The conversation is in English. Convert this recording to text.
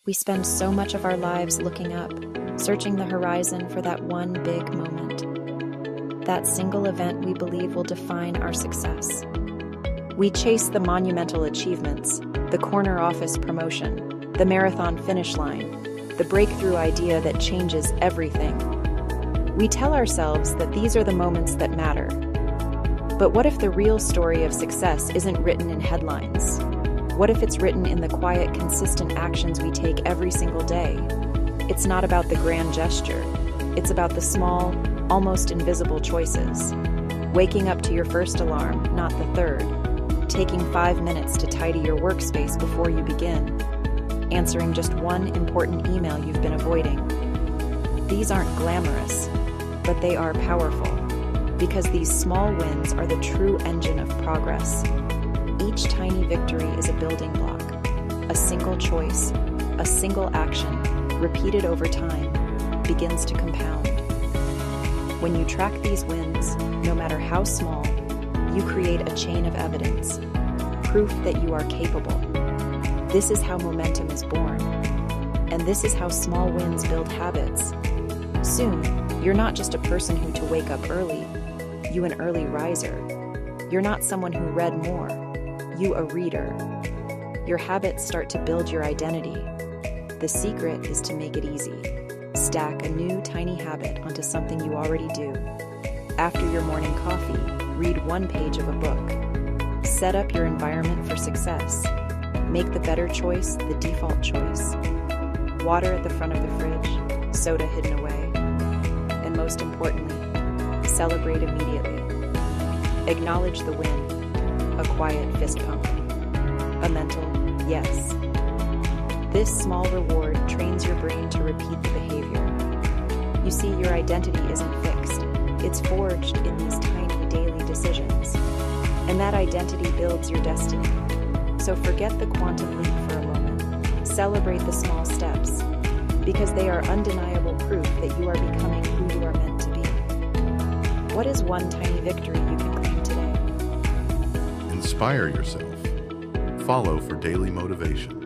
We spend so much of our lives looking up, searching the horizon for that one big moment, that single event we believe will define our success. We chase the monumental achievements, the corner office promotion, the marathon finish line, the breakthrough idea that changes everything. We tell ourselves that these are the moments that matter. But what if the real story of success isn't written in headlines? What if it's written in the quiet, consistent actions we take every single day? It's not about the grand gesture. It's about the small, almost invisible choices. Waking up to your first alarm, not the third. Taking 5 minutes to tidy your workspace before you begin. Answering just one important email you've been avoiding. These aren't glamorous, but they are powerful, because these small wins are the true engine of progress. Each tiny victory is a building block, a single choice, a single action, repeated over time, begins to compound. When you track these wins, no matter how small, you create a chain of evidence, proof that you are capable. This is how momentum is born, and this is how small wins build habits. Soon, you're not just a person who to wake up early, you an early riser. You're not someone who read more, you a reader. Your habits start to build your identity. The secret is to make it easy. Stack a new tiny habit onto something you already do. After your morning coffee, read one page of a book. Set up your environment for success. Make the better choice the default choice. Water at the front of the fridge, soda hidden away. And most importantly, celebrate immediately. Acknowledge the win, a quiet fist pump, a mental yes. This small reward trains your brain to repeat the behavior. You see, your identity isn't fixed. It's forged in these tiny daily decisions. And that identity builds your destiny. So forget the quantum leap for a moment. Celebrate the small steps, because they are undeniable proof that you are becoming who you are meant to be. What is one tiny victory you can claim today? Inspire yourself. Follow for daily motivation.